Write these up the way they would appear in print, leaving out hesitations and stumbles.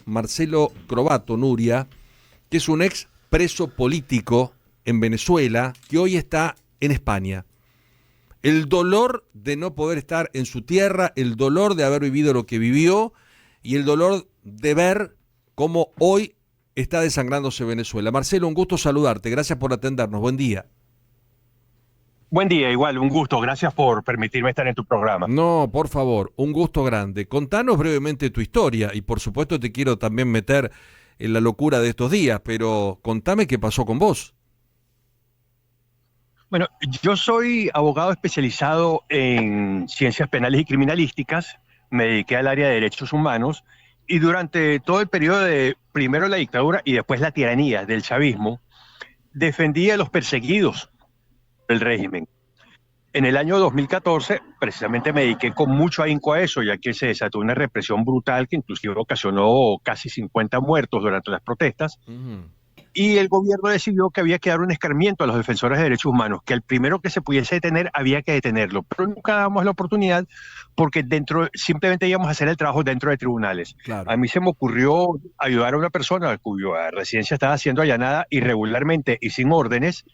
Marcelo Crobatto, Nuria, que es un ex preso político en Venezuela, que hoy está en España. El dolor de no poder estar en su tierra, el dolor de haber vivido lo que vivió y el dolor de ver cómo hoy está desangrándose Venezuela. Marcelo, un gusto saludarte. Gracias por atendernos. Buen día. Buen día, igual, un gusto. Gracias por permitirme estar en tu programa. No, por favor, un gusto grande. Contanos brevemente tu historia y por supuesto te quiero también meter en la locura de estos días, pero contame qué pasó con vos. Bueno, yo soy abogado especializado en ciencias penales y criminalísticas. Me dediqué al área de derechos humanos y durante todo el periodo de primero la dictadura y después la tiranía del chavismo, defendí a los perseguidos del régimen. En el año 2014, precisamente me dediqué con mucho ahínco a eso, ya que se desató una represión brutal que inclusive ocasionó casi 50 muertos durante las protestas. Ujú. Y el gobierno decidió que había que dar un escarmiento a los defensores de derechos humanos, que el primero que se pudiese detener había que detenerlo, pero nunca damos la oportunidad porque simplemente íbamos a hacer el trabajo dentro de tribunales. Claro. A mí se me ocurrió ayudar a una persona cuya residencia estaba siendo allanada irregularmente y sin órdenes,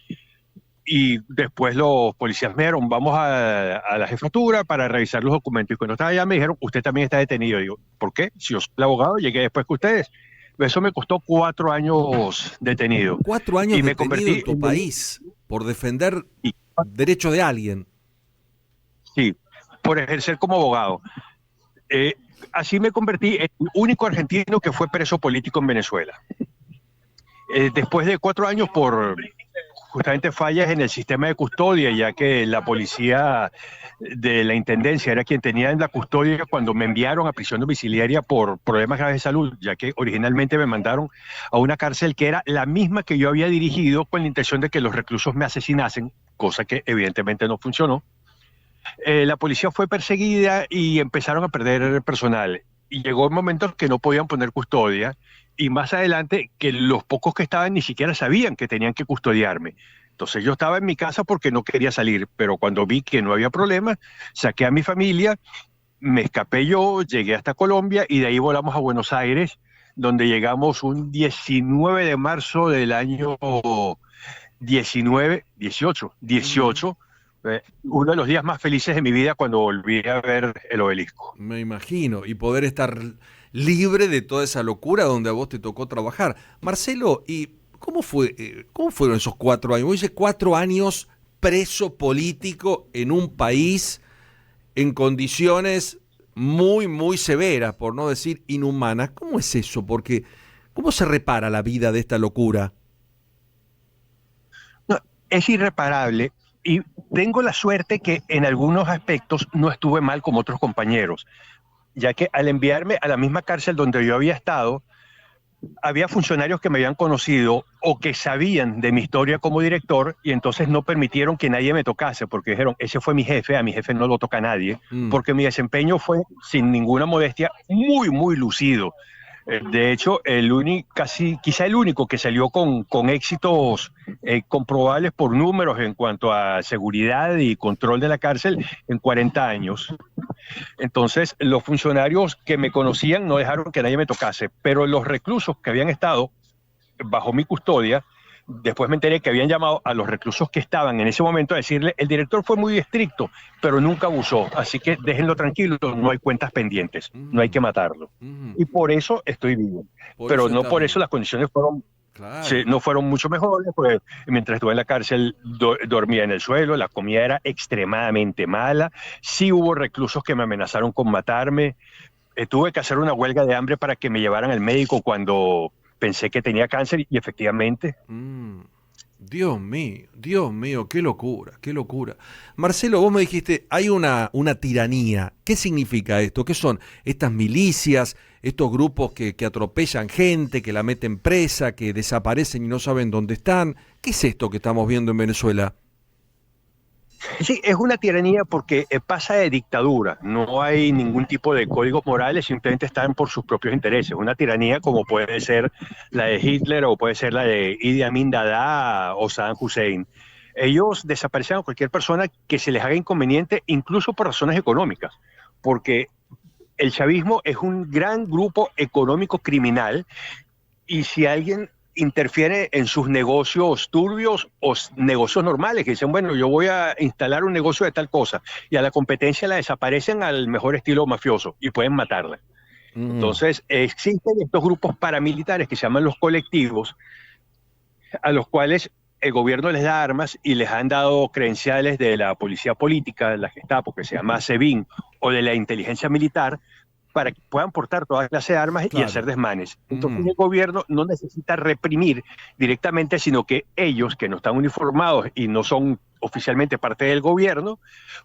y después los policías me dijeron, vamos a la jefatura para revisar los documentos, y cuando estaba allá me dijeron, usted también está detenido. Y digo, ¿por qué? Si yo soy el abogado, llegué después que ustedes. Eso me costó 4 años detenido 4 años y me detenido en convertí tu en el... país por defender y- derechos de alguien. Sí, por ejercer como abogado. Eh, Así me convertí en el único argentino que fue preso político en Venezuela. Después de 4 años por justamente fallas en el sistema de custodia, ya que la policía de la intendencia era quien tenía en la custodia cuando me enviaron a prisión domiciliaria por problemas graves de salud, ya que originalmente me mandaron a una cárcel que era la misma que yo había dirigido con la intención de que los reclusos me asesinasen, cosa que evidentemente no funcionó. La policía fue perseguida y empezaron a perder personal. Y llegó el momento que no podían poner custodia y más adelante que los pocos que estaban ni siquiera sabían que tenían que custodiarme. Entonces yo estaba en mi casa porque no quería salir, pero cuando vi que no había problema, saqué a mi familia, me escapé yo, llegué hasta Colombia y de ahí volamos a Buenos Aires, donde llegamos un 19 de marzo del año 19, 18, Mm, 18, uno de los días más felices de mi vida cuando volví a ver el obelisco. me imagino. Y poder estar libre de toda esa locura donde a vos te tocó trabajar. Marcelo, ¿y cómo fueron esos 4 años? Vos dices 4 años preso político en un país en condiciones muy, muy severas, por no decir inhumanas. ¿Cómo es eso? Porque, ¿cómo se repara la vida de esta locura? No, es irreparable y tengo la suerte que en algunos aspectos no estuve mal como otros compañeros, ya que al enviarme a la misma cárcel donde yo había estado, había funcionarios que me habían conocido o que sabían de mi historia como director y entonces no permitieron que nadie me tocase porque dijeron, ese fue mi jefe, a mi jefe no lo toca nadie, Mm, porque mi desempeño fue, sin ninguna modestia, muy, muy lucido. De hecho, quizá el único que salió con éxitos comprobables por números en cuanto a seguridad y control de la cárcel en 40 años. Entonces, los funcionarios que me conocían no dejaron que nadie me tocase, pero los reclusos que habían estado bajo mi custodia, después me enteré que habían llamado a los reclusos que estaban en ese momento a decirle, el director fue muy estricto, pero nunca abusó, así que déjenlo tranquilo, no hay cuentas pendientes, no hay mm, que matarlo. mm. Y por eso estoy vivo. Por Pero eso no estás por eso vivo. las condiciones fueron, sí, Claro. no fueron mucho mejores, pues mientras estuve en la cárcel dormía en el suelo, la comida era extremadamente mala, sí hubo reclusos que me amenazaron con matarme, tuve que hacer una huelga de hambre para que me llevaran al médico cuando pensé que tenía cáncer y efectivamente. Mm. Dios mío, qué locura, qué locura. Marcelo, vos me dijiste, hay una tiranía. ¿Qué significa esto? ¿Qué son estas milicias, estos grupos que atropellan gente, que la meten presa, que desaparecen y no saben dónde están? ¿Qué es esto que estamos viendo en Venezuela? Sí, es una tiranía porque pasa de dictadura, no hay ningún tipo de códigos morales, simplemente están por sus propios intereses. Una tiranía como puede ser la de Hitler o puede ser la de Idi Amin Dada o Saddam Hussein. Ellos desaparecen a cualquier persona que se les haga inconveniente, incluso por razones económicas, porque el chavismo es un gran grupo económico criminal y si alguien interfiere en sus negocios turbios o negocios normales, que dicen, bueno, yo voy a instalar un negocio de tal cosa, y a la competencia la desaparecen al mejor estilo mafioso y pueden matarla. Entonces, existen estos grupos paramilitares que se llaman los colectivos, a los cuales el gobierno les da armas y les han dado credenciales de la policía política, de la Gestapo, que se llama SEBIN, o de la inteligencia militar, para que puedan portar toda clase de armas y hacer desmanes. Entonces el gobierno no necesita reprimir directamente, sino que ellos, que no están uniformados y no son oficialmente parte del gobierno,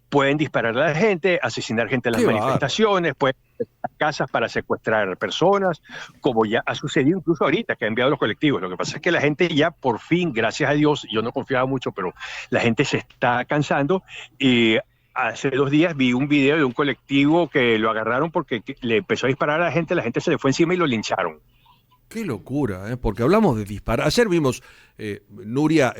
pueden disparar a la gente, asesinar gente en las manifestaciones, pueden ir a casas para secuestrar personas, como ya ha sucedido incluso ahorita, que han enviado los colectivos. Lo que pasa es que la gente ya por fin, gracias a Dios, yo no confiaba mucho, pero la gente se está cansando y hace 2 días vi un video de un colectivo que lo agarraron porque le empezó a disparar a la gente se le fue encima y lo lincharon. Qué locura, ¿eh? Porque hablamos de disparar. Ayer vimos, Nuria,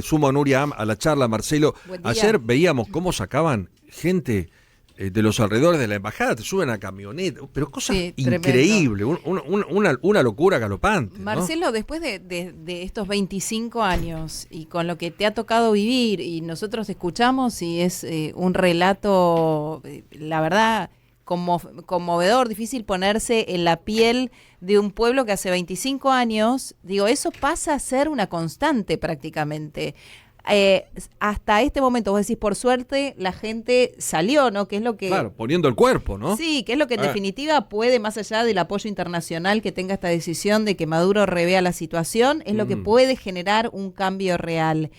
sumo a Nuria a la charla, Marcelo. Ayer veíamos cómo sacaban gente de los alrededores de la embajada, te suben a camioneta, pero cosas increíbles, una locura galopante, ¿no? Marcelo, después de estos 25 años y con lo que te ha tocado vivir y nosotros escuchamos y es un relato, la verdad, conmovedor, difícil ponerse en la piel de un pueblo que hace 25 años, digo, eso pasa a ser una constante prácticamente. Hasta este momento, vos decís, por suerte, la gente salió, ¿no? Que es lo que... Claro, poniendo el cuerpo, ¿no? Sí, que es lo que en definitiva puede, más allá del apoyo internacional que tenga esta decisión de que Maduro revea la situación, es lo que puede generar un cambio real.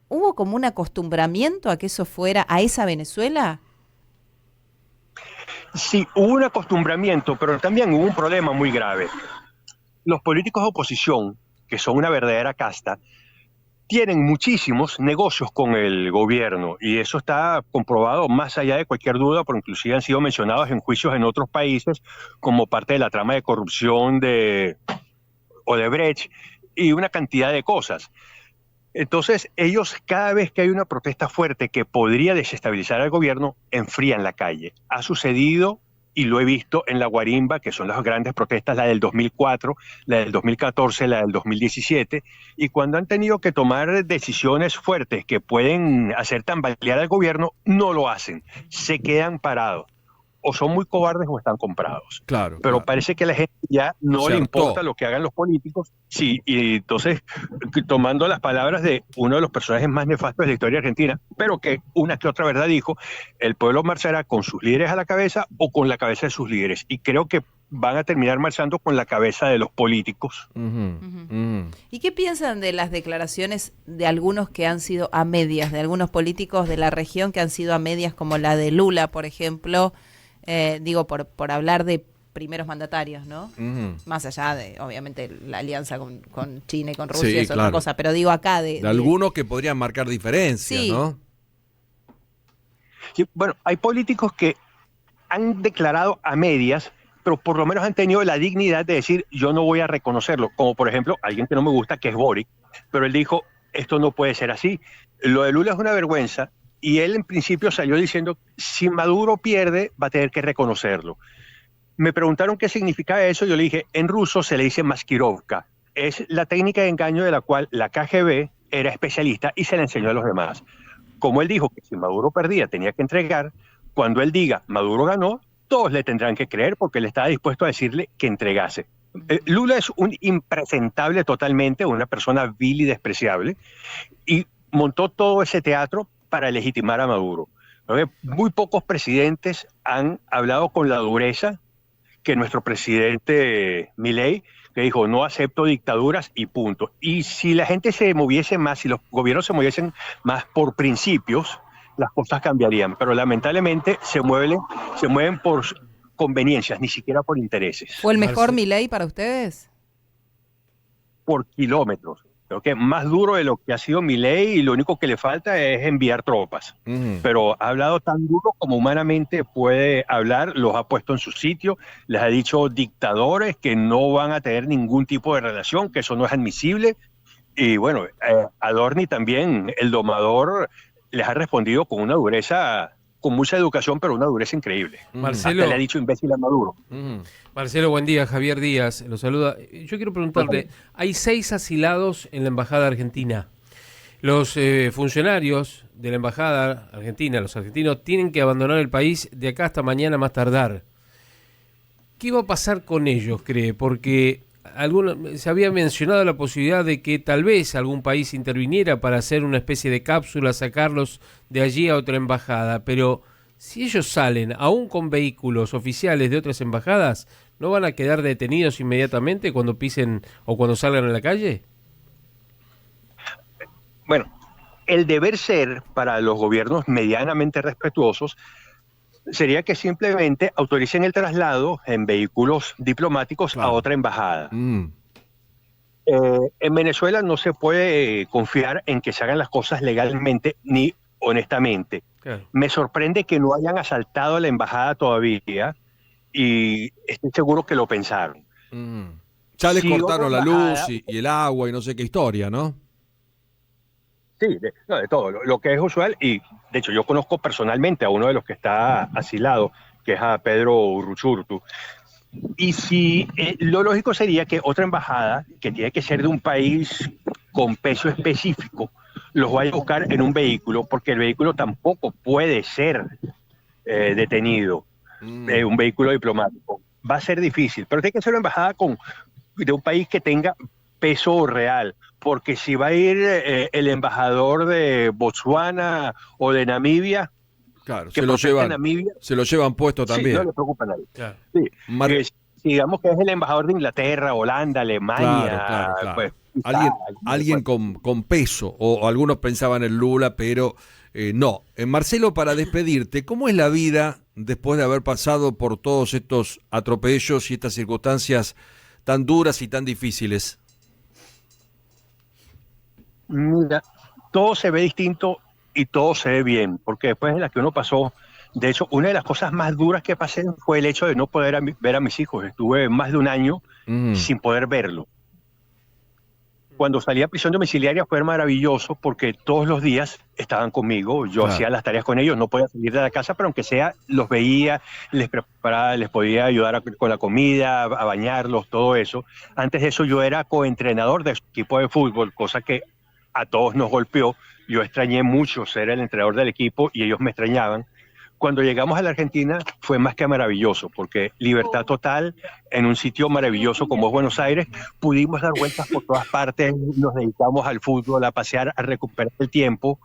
¿Hubo como un acostumbramiento a que eso fuera, a esa Venezuela? Sí, hubo un acostumbramiento, pero también hubo un problema muy grave. Los políticos de oposición, que son una verdadera casta, tienen muchísimos negocios con el gobierno y eso está comprobado más allá de cualquier duda, porque inclusive han sido mencionados en juicios en otros países como parte de la trama de corrupción de Odebrecht y una cantidad de cosas. Entonces, ellos cada vez que hay una protesta fuerte que podría desestabilizar al gobierno, enfrían la calle. Ha sucedido y lo he visto en la Guarimba, que son las grandes protestas, la del 2004, la del 2014, la del 2017, y cuando han tenido que tomar decisiones fuertes que pueden hacer tambalear al gobierno, no lo hacen, se quedan parados. O son muy cobardes o están comprados. Claro. Pero parece que a la gente ya no le importa hartó lo que hagan los políticos. Sí, y entonces, tomando las palabras de uno de los personajes más nefastos de la historia argentina, pero que una que otra verdad dijo, el pueblo marchará con sus líderes a la cabeza o con la cabeza de sus líderes. Y creo que van a terminar marchando con la cabeza de los políticos. ¿Y qué piensan de las declaraciones de algunos que han sido a medias, de algunos políticos de la región que han sido a medias, como la de Lula, por ejemplo? Digo, por hablar de primeros mandatarios, ¿no? Más allá de, obviamente, la alianza con China y con Rusia es otra cosa, pero digo acá de algunos que podrían marcar diferencias, ¿no? Sí, bueno, hay políticos que han declarado a medias, pero por lo menos han tenido la dignidad de decir, yo no voy a reconocerlo, como por ejemplo, alguien que no me gusta, que es Boric, pero él dijo, esto no puede ser así. Lo de Lula es una vergüenza, y él en principio salió diciendo, si Maduro pierde, va a tener que reconocerlo. Me preguntaron qué significaba eso, yo le dije, en ruso se le dice maskirovka. Es la técnica de engaño de la cual la KGB era especialista y se la enseñó a los demás. Como él dijo que si Maduro perdía tenía que entregar, cuando él diga Maduro ganó, todos le tendrán que creer porque él estaba dispuesto a decirle que entregase. Lula es un impresentable totalmente, una persona vil y despreciable, y montó todo ese teatro para legitimar a Maduro. Muy pocos presidentes han hablado con la dureza que nuestro presidente Milei, que dijo no acepto dictaduras y punto. Y si la gente se moviese más, si los gobiernos se moviesen más por principios, las cosas cambiarían. Pero lamentablemente se mueven por conveniencias, ni siquiera por intereses. ¿Fue el mejor Milei para ustedes? Por kilómetros. Creo que más duro de lo que ha sido Milei y lo único que le falta es enviar tropas. Pero ha hablado tan duro como humanamente puede hablar, los ha puesto en su sitio, les ha dicho dictadores que no van a tener ningún tipo de relación, que eso no es admisible. Y bueno, Adorni también, el domador, les ha respondido con una dureza con mucha educación, pero una dureza increíble. Marcelo, Hasta le ha dicho imbécil a Maduro. Marcelo, buen día. Javier Díaz lo saluda. Yo quiero preguntarle, hay 6 asilados en la Embajada Argentina. Los funcionarios de la Embajada Argentina, los argentinos, tienen que abandonar el país de acá hasta mañana más tardar. ¿Qué va a pasar con ellos, cree? Porque se había mencionado la posibilidad de que tal vez algún país interviniera para hacer una especie de cápsula, sacarlos de allí a otra embajada, pero si ellos salen, aún con vehículos oficiales de otras embajadas, ¿no van a quedar detenidos inmediatamente cuando pisen o cuando salgan a la calle? Bueno, el deber ser para los gobiernos medianamente respetuosos sería que simplemente autoricen el traslado en vehículos diplomáticos a otra embajada. En Venezuela no se puede confiar en que se hagan las cosas legalmente ni honestamente. Claro. Me sorprende que no hayan asaltado la embajada todavía y estoy seguro que lo pensaron. Ya les Si cortaron otra la luz embajada- y el agua y no sé qué historia, ¿no? Sí, de todo, lo que es usual. Y de hecho yo conozco personalmente a uno de los que está asilado, que es a Pedro Urruchurtu. Y si lo lógico sería que otra embajada, que tiene que ser de un país con peso específico, los vaya a buscar en un vehículo, porque el vehículo tampoco puede ser detenido, un vehículo diplomático. Va a ser difícil, pero tiene que ser una embajada de un país que tenga peso real, porque si va a ir el embajador de Botswana o de Namibia, Claro, que se lo protege a llevan, Namibia, se lo llevan puesto sí, también. no le preocupa a nadie. Claro. Sí. Mar- Si digamos que es el embajador de Inglaterra, Holanda, Alemania, Claro. pues, Alguien con peso, o algunos pensaban en Lula, pero no. Marcelo, para despedirte, ¿cómo es la vida después de haber pasado por todos estos atropellos y estas circunstancias tan duras y tan difíciles? mira, todo se ve distinto y todo se ve bien, porque después de la que uno pasó, de hecho, una de las cosas más duras que pasé fue el hecho de no poder ver a mis hijos. Estuve más de un año sin poder verlo. Cuando salí a prisión domiciliaria fue maravilloso porque todos los días estaban conmigo, yo Claro. hacía las tareas con ellos, no podía salir de la casa, pero aunque sea, los veía, les preparaba, les podía ayudar con la comida, a bañarlos, todo eso. Antes de eso yo era coentrenador de su equipo de fútbol, cosa que a todos nos golpeó. Yo extrañé mucho ser el entrenador del equipo y ellos me extrañaban. Cuando llegamos a la Argentina fue más que maravilloso, porque libertad total en un sitio maravilloso como es Buenos Aires, pudimos dar vueltas por todas partes, nos dedicamos al fútbol, a pasear, a recuperar el tiempo,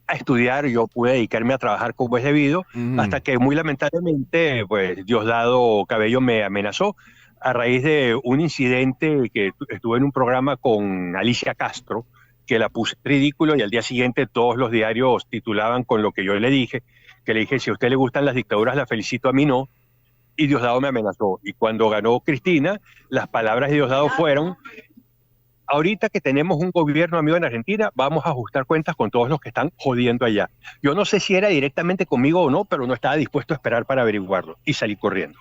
a estudiar. Yo pude dedicarme a trabajar como es debido, hasta que muy lamentablemente, pues Diosdado Cabello me amenazó a raíz de un incidente que estuve en un programa con Alicia Castro, que la puse ridículo y al día siguiente todos los diarios titulaban con lo que yo le dije, que le dije, si a usted le gustan las dictaduras, la felicito, a mí no. Y Diosdado me amenazó. Y cuando ganó Cristina, las palabras de Diosdado fueron, ahorita que tenemos un gobierno amigo en Argentina, vamos a ajustar cuentas con todos los que están jodiendo allá. Yo no sé si era directamente conmigo o no, pero no estaba dispuesto a esperar para averiguarlo. Y salí corriendo.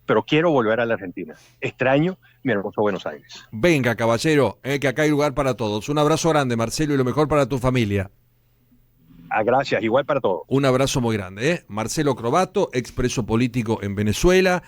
Pero quiero volver a la Argentina. Extraño mi hermoso Buenos Aires. Venga, caballero, que acá hay lugar para todos. Un abrazo grande, Marcelo, y lo mejor para tu familia. Gracias, igual para todos. Un abrazo muy grande. Marcelo Crobatto, expreso político en Venezuela.